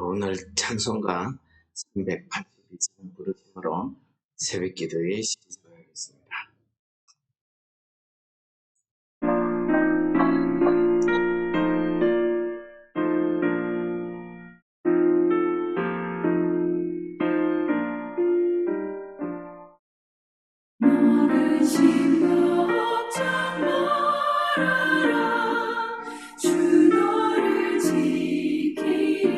오늘 찬송가 382장 부르심으로 새벽 기도에 시작하겠습니다. 너는 심걱정 말아라 주 너를 지키리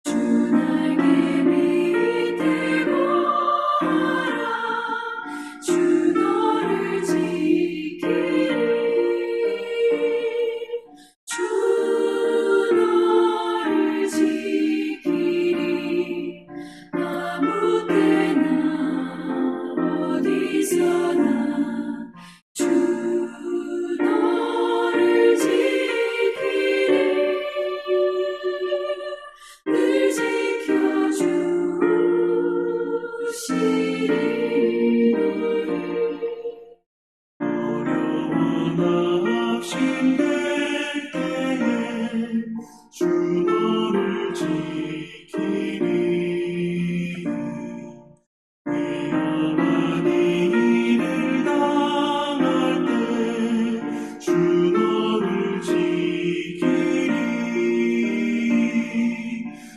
주 날개 밑에 거하라 주 너를 지키리 주 너를 지키리 아무 때나 어디서나 주 너를 지키리 늘 지켜주시리 너를 어려워 낙심될 때에 주 너를 지키리 위험한 일을 당할 때 주 너를 지키리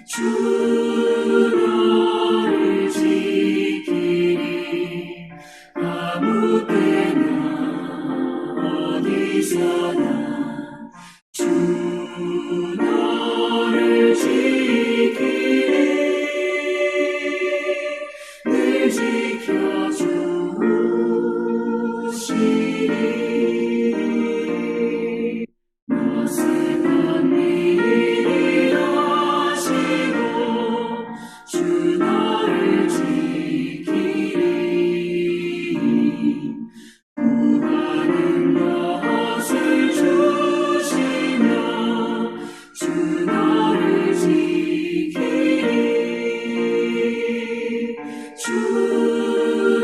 주 너를 지키리 아무 때나 어디서나 주 너를 지키리 늘 지켜주시리 너세던 일이 하시고 주 너를 지키리 구하는 것을 주시며 주 너를 지키리 주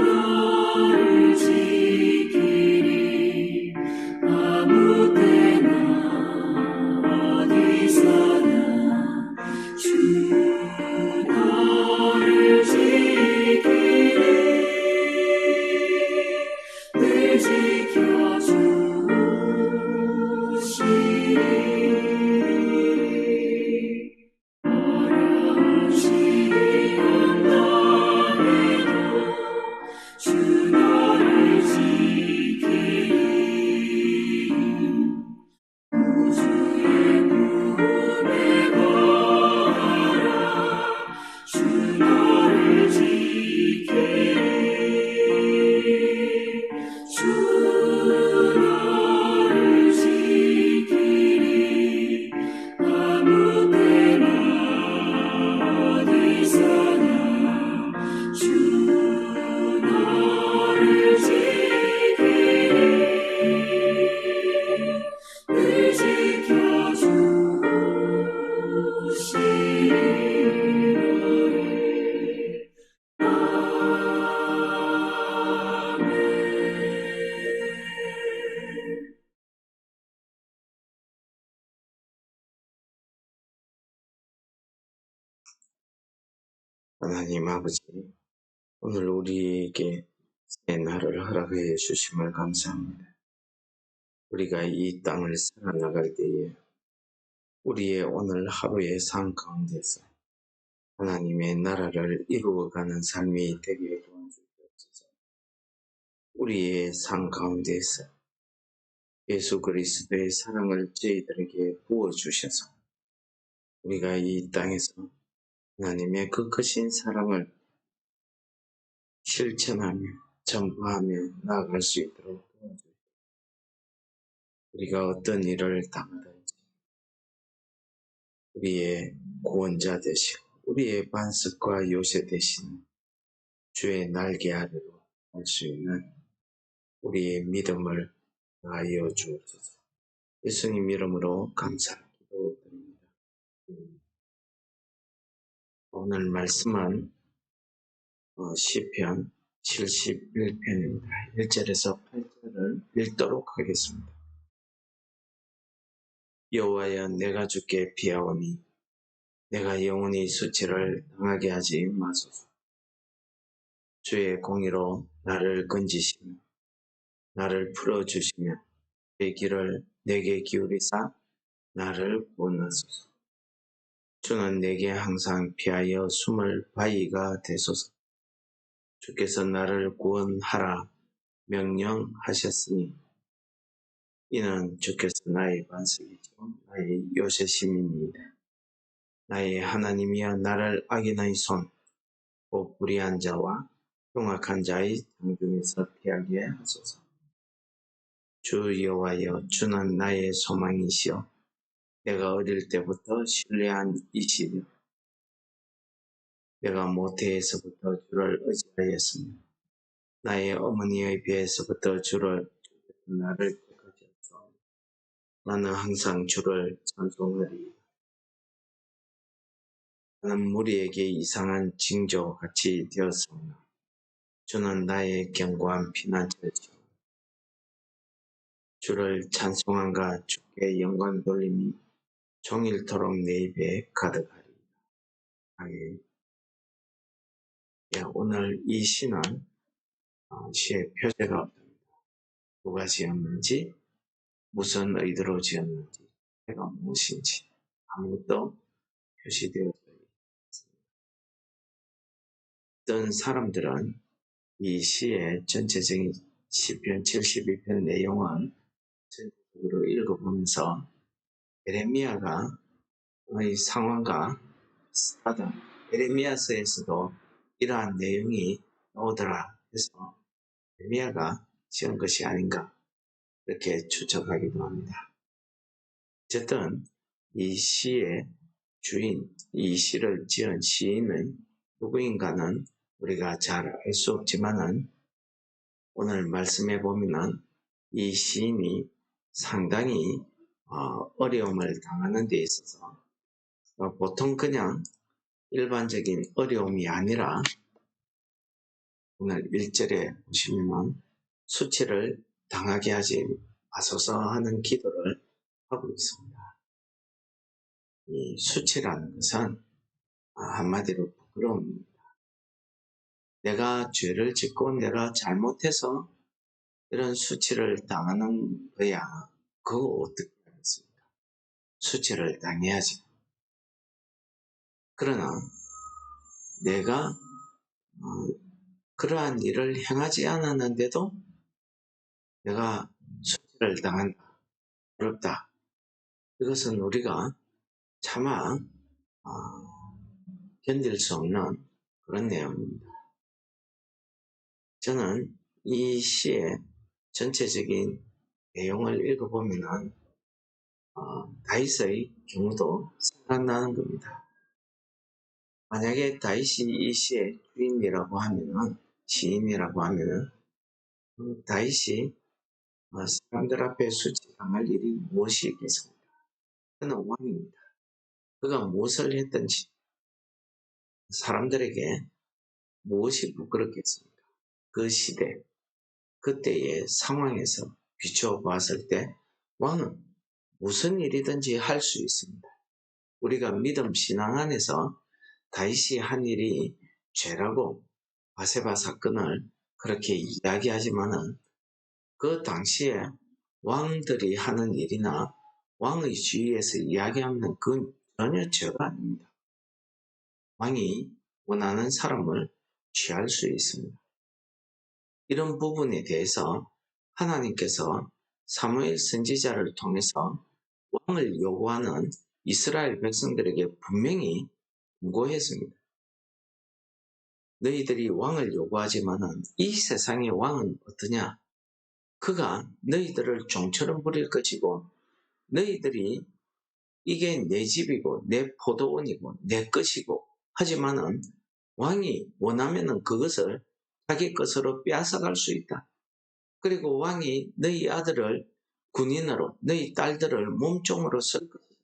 너를 지키리 아무 때나 어디서나 주 너를 지키리 늘 지켜주시리 어려운 시기 온다 해도 주 너를 지키리 우주의 꿈에 거하라 주 너를 지키리 주 너를 지키리 아무 때나 어디서나 주 너를 지키리 늘 지켜주시리 하나님 아버지, 오늘 우리에게 새 날을 허락해 주심을 감사합니다. 우리가 이 땅을 살아나갈 때에 우리의 오늘 하루의 삶 가운데서 하나님의 나라를 이루어가는 삶이 되게 도와주옵소서. 우리의 삶 가운데서 예수 그리스도의 사랑을 저희들에게 부어주셔서 우리가 이 땅에서 하나님의 그 크신 사랑을 실천하며 전파하며 나아갈 수 있도록 도와주옵소서. 우리가 어떤 일을 당하든지 우리의 구원자 되시고 우리의 반석과 요새 되시는 주의 날개 아래로 갈 수 있는 우리의 믿음을 하여 주옵소서. 예수님 이름으로 감사를 기도드립니다. 오늘 말씀은 시편 71편입니다. 1절에서 8절을 읽도록 하겠습니다. 여호와여, 내가 주께 피하오니 내가 영원히 수치를 당하게 하지 마소서. 주의 공의로 나를 건지시며 나를 풀어주시며 내 길을 내게 기울이사 나를 구원하소서. 주는 내게 항상 피하여 숨을 바위가 되소서. 주께서 나를 구원하라 명령하셨으니 이는 주께서 나의 반석이죠 나의 요새심이니이다. 나의 하나님이여, 나를 악인의 손 곧 불의한 자와 흉악한 자의 장중에서 피하게 하소서. 주 여호와여, 주는 나의 소망이시여 내가 어릴 때부터 신뢰한 이시여 내가 모태에서부터 주를 의지하였으며 나의 어머니의 배에서부터 주께서 나를 택하셨소. 나는 항상 주를 찬송하리. 나는 무리에게 이상한 징조같이 되었으나 주는 나의 견고한 피난처시오. 주를 찬송함과 주께 영광 돌림이 종일토록 내 입에 가득하리. 아멘. 오늘 이 시는 시의 표제가 없습니다. 누가 지었는지, 무슨 의도로 지었는지, 내가 무엇인지 아무것도 표시되어 있습니다. 어떤 사람들은 이 시의 전체적인 시편 72편 내용을 전체적으로 읽어보면서 에레미야가 의 상황과 비슷하다. 에레미야서에서도 이러한 내용이 나오더라 해서 에레미야가 지은 것이 아닌가 이렇게 추측하기도 합니다. 어쨌든 이 시의 주인, 이 시를 지은 시인은 누구인가는 우리가 잘 알 수 없지만은 오늘 말씀해 보면은 이 시인이 상당히 어려움을 당하는 데 있어서 보통 그냥 일반적인 어려움이 아니라 오늘 1절에 보시면 수치를 당하게 하지 마소서 하는 기도를 하고 있습니다. 이 수치라는 것은 한마디로 부끄러움입니다. 내가 죄를 짓고 내가 잘못해서 이런 수치를 당하는 거야. 그거 어떻게 하겠습니까? 수치를 당해야지. 그러나 내가 그러한 일을 행하지 않았는데도 내가 수치를 당한다. 어렵다. 이것은 우리가 차마 견딜 수 없는 그런 내용입니다. 저는 이 시의 전체적인 내용을 읽어보면 다윗의 경우도 생각나는 겁니다. 만약에 다윗이 이 시의 주인이라고 하면은, 시인이라고 하면은, 다윗이 사람들 앞에 수치당할 일이 무엇이 있겠습니까? 그는 왕입니다. 그가 무엇을 했든지 사람들에게 무엇이 부끄럽겠습니까? 그 시대, 그때의 상황에서 비추어 봤을 때 왕은 무슨 일이든지 할 수 있습니다. 우리가 믿음 신앙 안에서 다윗이 한 일이 죄라고 바세바 사건을 그렇게 이야기하지만은 그 당시에 왕들이 하는 일이나 왕의 주위에서 이야기하는 그건 전혀 죄가 아닙니다. 왕이 원하는 사람을 취할 수 있습니다. 이런 부분에 대해서 하나님께서 사무엘 선지자를 통해서 왕을 요구하는 이스라엘 백성들에게 분명히 경고했습니다. 너희들이 왕을 요구하지만은 이 세상의 왕은 어떠냐? 그가 너희들을 종처럼 부릴 것이고 너희들이 이게 내 집이고 내 포도원이고 내 것이고 하지만은 왕이 원하면은 그것을 자기 것으로 빼앗아갈 수 있다. 그리고 왕이 너희 아들을 군인으로 너희 딸들을 몸종으로 쓸 것이다.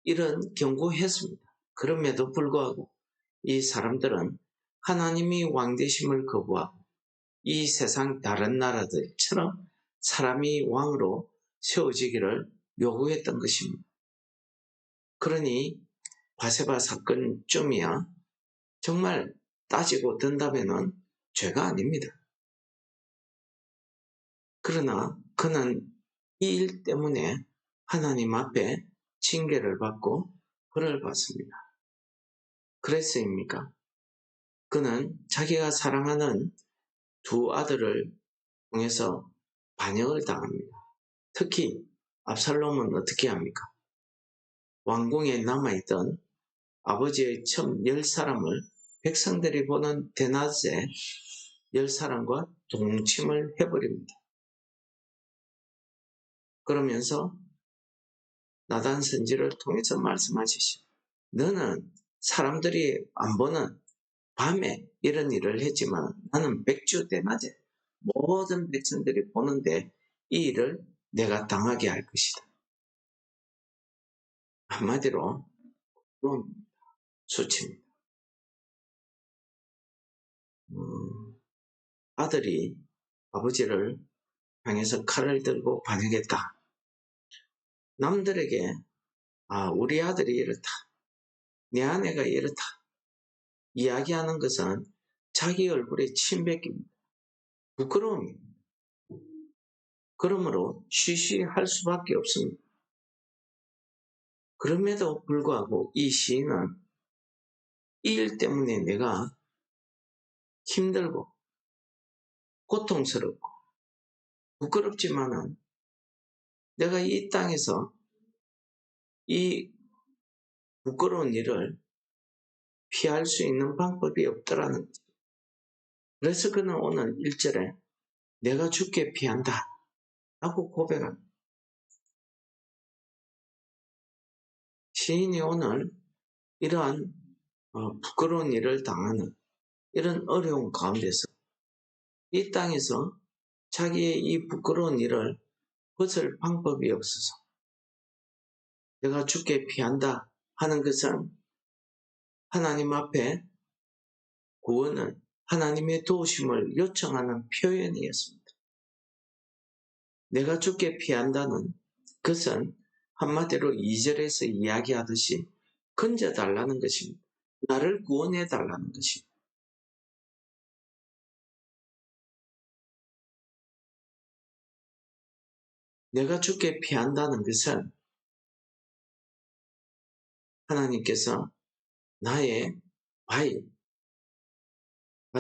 이런 경고했습니다. 그럼에도 불구하고 이 사람들은 하나님이 왕되심을 거부하고 이 세상 다른 나라들처럼 사람이 왕으로 세워지기를 요구했던 것입니다. 그러니 바세바 사건쯤이야 정말 따지고 든다면은 죄가 아닙니다. 그러나 그는 이 일 때문에 하나님 앞에 징계를 받고 벌을 받습니다. 그랬습니까? 그는 자기가 사랑하는 두 아들을 통해서 반역을 당합니다. 특히 압살롬은 어떻게 합니까? 왕궁에 남아있던 아버지의 첩 10사람을 백성들이 보는 대낮에 10사람과 동침을 해버립니다. 그러면서 나단 선지를 통해서 말씀하시죠. 너는 사람들이 안 보는 밤에 이런 일을 했지만 나는 백주 대낮에 모든 백성들이 보는데 이 일을 내가 당하게 할 것이다. 한마디로 그런 수치입니다. 아들이 아버지를 향해서 칼을 들고 반역했다. 남들에게 우리 아들이 이렇다. 내 아내가 이렇다. 이야기하는 것은 자기 얼굴에 침 뱉깁니다. 부끄러움입니다. 그러므로 쉬쉬할 수밖에 없습니다. 그럼에도 불구하고 이 시인은 이 일 때문에 내가 힘들고 고통스럽고 부끄럽지만은 내가 이 땅에서 이 부끄러운 일을 피할 수 있는 방법이 없더라는 거죠. 그래서 그는 오늘 1절에 내가 죽게 피한다 라고 고백합니다. 시인이 오늘 이러한 부끄러운 일을 당하는 이런 어려운 가운데서 이 땅에서 자기의 이 부끄러운 일을 벗을 방법이 없어서 내가 죽게 피한다 하는 것은 하나님 앞에 구원을 하나님의 도우심을 요청하는 표현이었습니다. 내가 죽게 피한다는 것은 한마디로 2절에서 이야기하듯이 건져달라는 것입니다. 나를 구원해달라는 것입니다. 내가 죽게 피한다는 것은 하나님께서 나의 바위가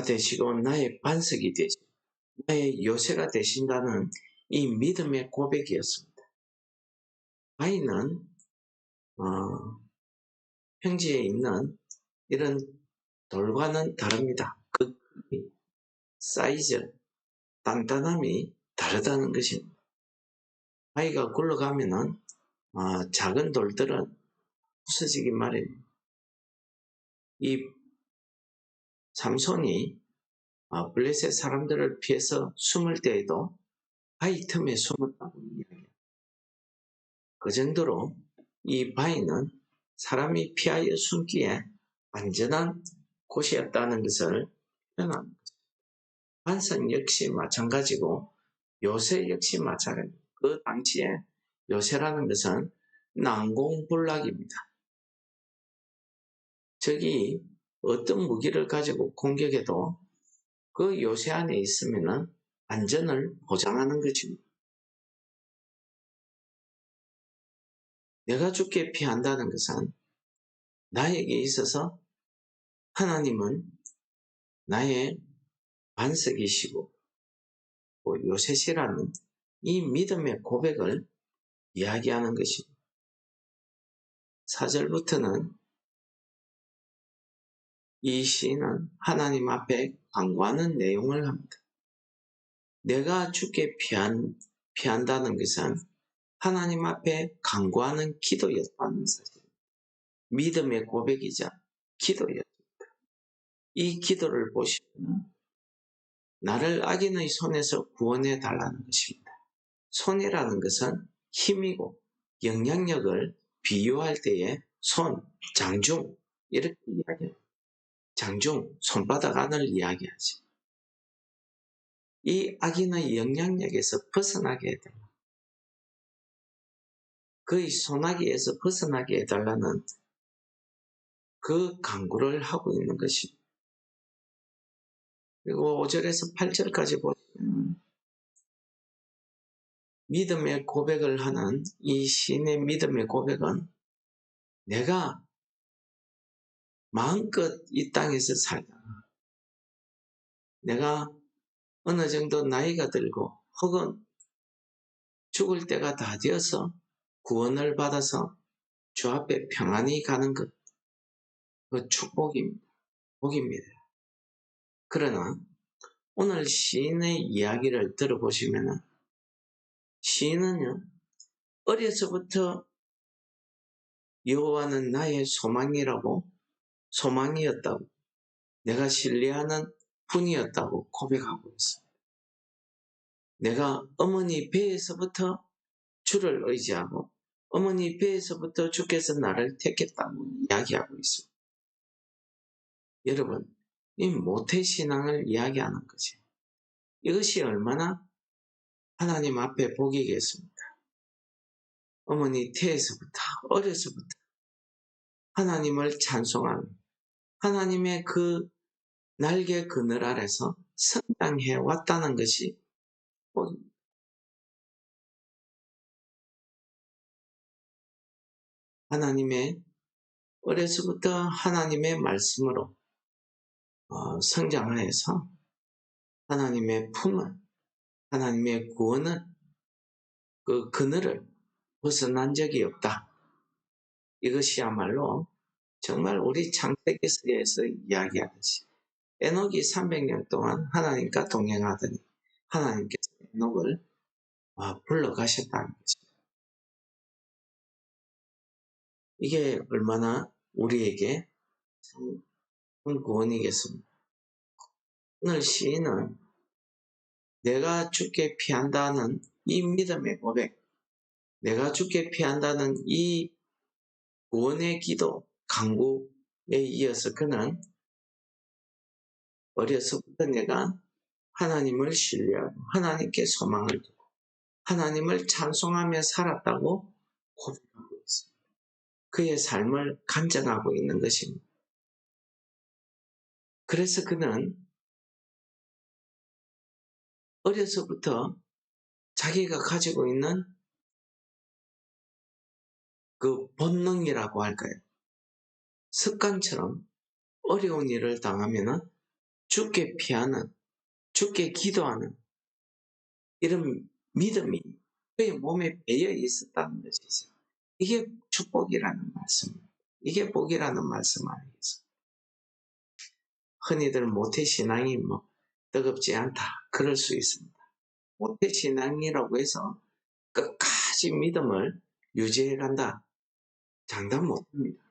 되시고 나의 반석이 되시고 나의 요새가 되신다는 이 믿음의 고백이었습니다. 바위는 평지에 있는 이런 돌과는 다릅니다. 그 사이즈, 단단함이 다르다는 것입니다. 바위가 굴러가면은 작은 돌들은 부서지기 마련입니다. 이 삼손이 블레셋 사람들을 피해서 숨을 때에도 바위 틈에 숨었다고 이야기합니다. 그 정도로 이 바위는 사람이 피하여 숨기에 안전한 곳이었다는 것을 표현합니다. 반석 역시 마찬가지고 요새 역시 마찬가지고 그 당시에 요새라는 것은 난공불락입니다. 적이 어떤 무기를 가지고 공격해도 그 요새 안에 있으면 안전을 보장하는 것입니다. 내가 죽게 피한다는 것은 나에게 있어서 하나님은 나의 반석이시고 요새시라는 이 믿음의 고백을 이야기하는 것입니다. 4절부터는 이 시인은 하나님 앞에 간구하는 내용을 합니다. 내가 죽게 피한다는 것은 하나님 앞에 간구하는 기도였다는 사실. 믿음의 고백이자 기도였습니다. 이 기도를 보시면 나를 악인의 손에서 구원해 달라는 것입니다. 손이라는 것은 힘이고 영향력을 비유할 때에 손, 장중 이렇게 이야기해요. 장중, 손바닥 안을 이야기하지. 이 악인의 영향력에서 벗어나게 해야 됩니다. 그의 소나기에서 벗어나게 해달라는 그 간구를 하고 있는 것입니다. 그리고 5절에서 8절까지 보시면 믿음의 고백을 하는 이 시인의 믿음의 고백은 내가 마음껏 이 땅에서 살다가 내가 어느 정도 나이가 들고 혹은 죽을 때가 다 되어서 구원을 받아서 주 앞에 평안히 가는 것, 그 축복입니다. 복입니다. 그러나 오늘 시인의 이야기를 들어보시면 시인은요, 어려서부터 여호와는 나의 소망이었다고, 내가 신뢰하는 분이었다고 고백하고 있습니다. 내가 어머니 배에서부터 주를 의지하고 어머니 배에서부터 주께서 나를 택했다고 이야기하고 있습니다. 여러분, 이 모태신앙을 이야기하는 거지. 이것이 얼마나 하나님 앞에 복이겠습니까? 어머니 태에서부터, 어려서부터 하나님을 찬송하는 하나님의 그 날개 그늘 아래서 성장해 왔다는 것이 복입니다. 어려서부터 하나님의 말씀으로 성장하여서 하나님의 품을, 하나님의 구원을, 그 그늘을 벗어난 적이 없다. 이것이야말로 정말 우리 창세기에서 이야기하듯이 에녹이 300년 동안 하나님과 동행하더니 하나님께서 에녹을 불러가셨다는 것입니다. 이게 얼마나 우리에게 큰 구원이겠습니까? 오늘 시인은 내가 주께 피한다는 이 믿음의 고백, 내가 주께 피한다는 이 구원의 기도, 간구에 이어서 그는 어려서부터 내가 하나님을 신뢰하고 하나님께 소망을 두고 하나님을 찬송하며 살았다고 고백하고 있습니다. 그의 삶을 간증하고 있는 것입니다. 그래서 그는 어려서부터 자기가 가지고 있는 그 본능이라고 할까요? 습관처럼 어려운 일을 당하면 주께 피하는, 주께 기도하는 이런 믿음이 그의 몸에 배어 있었다는 것이죠. 이게 축복이라는 말씀입니다. 이게 복이라는 말씀 아니겠습니까? 흔히들 모태신앙이 뜨겁지 않다. 그럴 수 있습니다. 모태신앙이라고 해서 끝까지 믿음을 유지해간다. 장담 못합니다.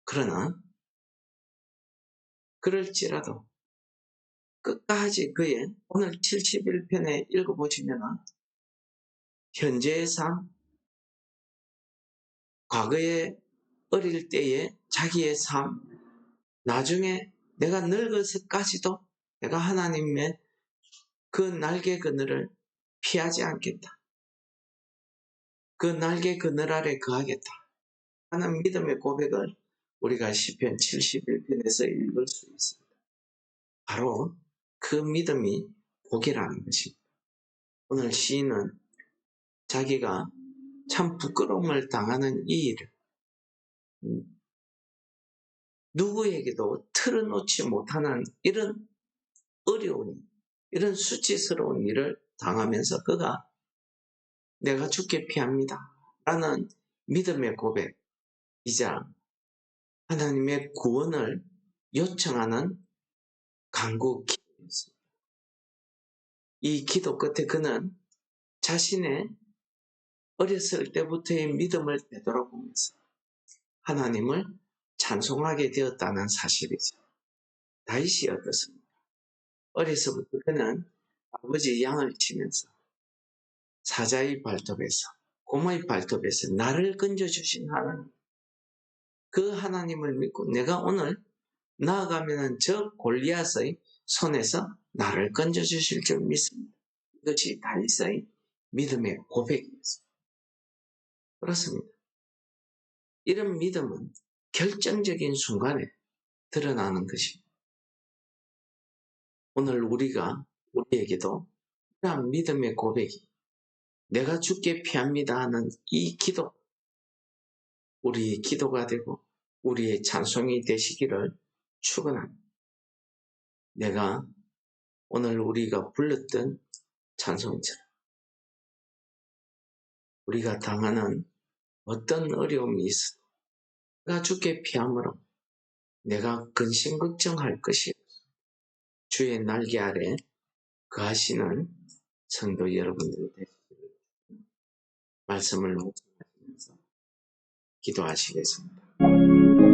그러나 그럴지라도 끝까지 그의 오늘 71편에 읽어보시면 현재의 삶, 과거의 어릴 때의 자기의 삶, 나중에 내가 늙어서까지도 내가 하나님의 그 날개 그늘을 피하지 않겠다. 그 날개 그늘 아래 거하겠다 하는 믿음의 고백을 우리가 시편 71편에서 읽을 수 있습니다. 바로 그 믿음이 복이라는 것입니다. 오늘 시인은 자기가 참 부끄러움을 당하는 이 일을 누구에게도 털어놓지 못하는 이런 어려운, 이런 수치스러운 일을 당하면서 그가 내가 죽게 피합니다 라는 믿음의 고백이자 하나님의 구원을 요청하는 간구 기도였습니다. 이 기도 끝에 그는 자신의 어렸을 때부터의 믿음을 되돌아보면서 하나님을 찬송하게 되었다는 사실이죠. 다윗이 어떻습니까? 어려서부터 그는 아버지 양을 치면서 사자의 발톱에서, 곰의 발톱에서 나를 건져주신 하나님, 그 하나님을 믿고 내가 오늘 나아가면 저 골리앗의 손에서 나를 건져주실 줄 믿습니다. 이것이 다윗의 믿음의 고백이었습니다. 그렇습니다. 이런 믿음은 결정적인 순간에 드러나는 것입니다. 오늘 우리에게도 이러한 믿음의 고백이 내가 주께 피합니다 하는 이 기도, 우리의 기도가 되고 우리의 찬송이 되시기를 축원합니다. 내가 오늘 우리가 불렀던 찬송처럼 우리가 당하는 어떤 어려움이 있어도 내가 주께 피함으로 내가 근심 걱정할 것이 주의 날개 아래 거하시는 성도 여러분들이 되시기를 말씀을 묵상하시면서 기도하시겠습니다.